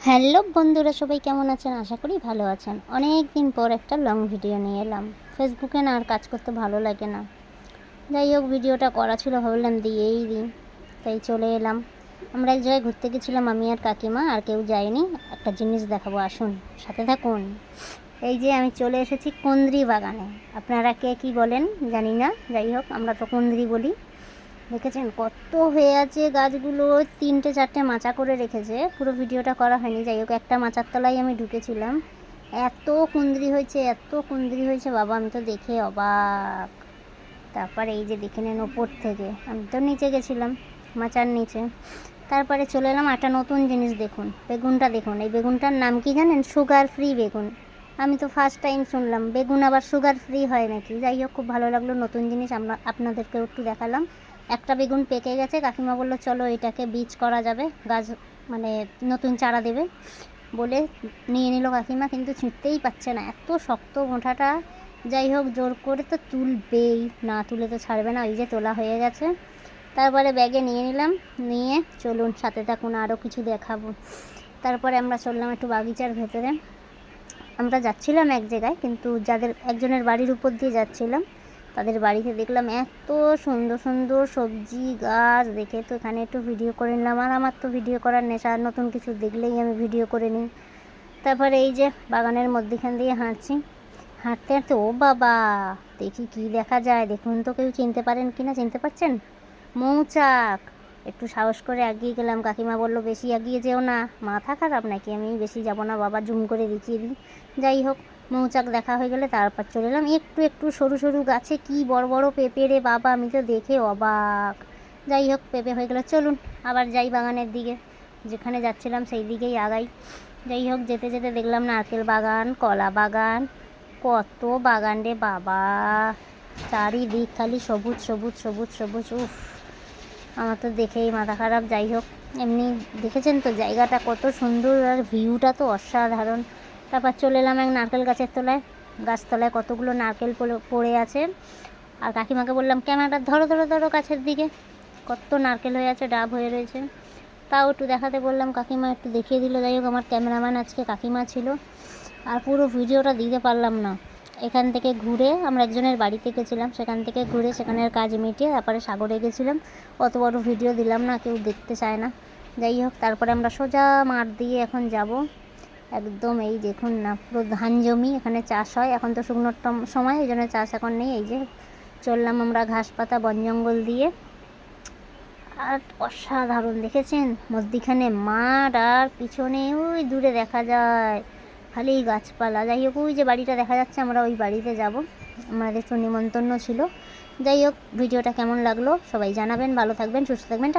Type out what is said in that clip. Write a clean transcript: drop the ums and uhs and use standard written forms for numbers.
Hello বন্ধুরা, সবাই কেমন আছেন? আশা করি ভালো আছেন। অনেক দিন পর একটা লং ভিডিও নিয়ে এলাম। ফেসবুকে না আর কাজ করতে ভালো লাগে না। যাই হোক, ভিডিওটা করা ছিল, ভাবলাম দিয়েই দিই, তাই চলে এলাম। আমরা এক জায়গায় ঘুরতে গেছিলাম, আমি আর কাকিমা, আর কেউ যায়নি। একটা জিনিস দেখাবো, আসুন সাথে থাকুন। এই যে আমি চলে এসেছি কুন্দ্রি বাগানে। আপনারা কে কী বলেন জানি না, যাই হোক আমরা তো কুন্দ্রি বলি। দেখেছেন কত হয়ে আছে গাছগুলো, 3-4টে মাচা করে রেখেছে। পুরো ভিডিওটা করা হয়নি, যাই হোক একটা মাচার তলায় আমি ঢুকেছিলাম। এত কুঁদরি হয়েছে, এত কুঁদরি হয়েছে বাবা, আমি তো দেখে অবাক। তারপরে এই যে দেখে নেন ওপর থেকে, আমি তো নিচে গেছিলাম মাচার নিচে। তারপরে চলে এলাম একটা নতুন জিনিস, দেখুন বেগুনটা দেখুন। এই বেগুনটার নাম কি জানেন? সুগার ফ্রি বেগুন। আমি তো ফার্স্ট টাইম শুনলাম বেগুন আবার সুগার ফ্রি হয় নাকি। যাই হোক, খুব ভালো লাগলো, নতুন জিনিস আমরা আপনাদেরকেও একটু দেখালাম। একটা বেগুন পেকে গেছে, কাকিমা বললো চলো এটাকে বীজ করা যাবে, গাছ মানে নতুন চারা দেবে বলে নিয়ে নিল কাকিমা, কিন্তু ছিঁড়তেই পারছে না, এত শক্ত মোটাটা। যাই হোক, জোর করে তো তুলবেই, না তুলে তো ছাড়বে না। ওই যে তোলা হয়ে গেছে। তারপরে ব্যাগে নিয়ে নিলাম, নিয়ে চলুন সাথে থাকুন, আরও কিছু দেখাবো। তারপরে আমরা চললাম একটু বাগিচার ভেতরে। আমরা যাচ্ছিলাম এক জায়গায়, কিন্তু যাদের একজনের বাড়ির উপর দিয়ে যাচ্ছিলাম, তাদের বাড়িতে দেখলাম এত সুন্দর সুন্দর সবজি গাছ, দেখে তো এখানে একটু ভিডিও করে নিলাম। আর আমার তো ভিডিও করার নেশা, নতুন কিছু দেখলেই আমি ভিডিও করে নিই। তারপরে এই যে বাগানের মধ্যেখান দিয়ে হাঁটছি, হাঁটতে হাঁটতে ও বাবা, দেখি কি দেখা যায়, দেখুন তো কেউ চিনতে পারেন কি না, চিনতে পারছেন? মৌচাক। একটু সাহস করে এগিয়ে গেলাম, কাকিমা বলল বেশি এগিয়ে যেও না, মাথা খারাপ নাকি, আমি বেশি যাব না বাবা, জুম করে দেখিয়ে দিই। যাই হোক, মৌচাক দেখা হয়ে গেলে তারপর চলে এলাম একটু একটু সরু সরু গাছে কি বড় বড় পেঁপে রে বাবা, আমি তো দেখে অবাক। যাই হোক, পেঁপে হয়ে গেলে চলুন আবার যাই বাগানের দিকে, যেখানে যাচ্ছিলাম সেই দিকেই আগাই। যাই হোক, যেতে যেতে দেখলাম নারকেল বাগান, কলা বাগান, কত বাগান রে বাবা, চারিদিক খালি সবুজ সবুজ সবুজ সবুজ। উফ, আমার তো দেখেই মাথা খারাপ। যাই হোক, এমনি দেখেছেন তো জায়গাটা কত সুন্দর, আর ভিউটা তো অসাধারণ। তারপর চলে এলাম এক নারকেল গাছের তলায়, গাছতলায় কতগুলো নারকেল পড়ে আছে। আর কাকিমাকে বললাম ক্যামেরাটা ধরো ধরো ধরো কাছের দিকে, কত নারকেল হয়ে আছে, ডাব হয়ে রয়েছে। তাও একটু দেখাতে বললাম, কাকিমা একটু দেখিয়ে দিল। যাই হোক, আমার ক্যামেরাম্যান আজকে কাকিমা ছিল, আর পুরো ভিডিওটা দিতে পারলাম না। এখান থেকে ঘুরে আমরা একজনের বাড়িতে গেছিলাম, সেখান থেকে ঘুরে সেখানের কাজ মিটিয়ে তারপরে সাগরে গেছিলাম। অত বড় ভিডিও দিলাম না, কেউ দেখতে চায় না। যাই হোক, তারপরে আমরা সোজা মাঠ দিয়ে এখন যাব একদম। এই দেখুন না, পুরো ধান জমি, এখানে চাষ হয়। এখন তো শুকনোর সময়, এই জন্য চাষ এখন নেই। এই যে চললাম আমরা ঘাস পাতা বন জঙ্গল দিয়ে, আর অসাধারণ দেখেছেন, মধ্যিখানে মাঠ, আর পিছনে ওই দূরে দেখা যায় খালি গাছপালা। যাই হোক, ওই যে বাড়িটা দেখা যাচ্ছে, আমরা ওই বাড়িতে যাব, আমাদের একটু নিমন্ত্রণ ছিল। যাই হোক, ভিডিওটা কেমন লাগলো সবাই জানাবেন, ভালো থাকবেন, সুস্থ থাকবেন।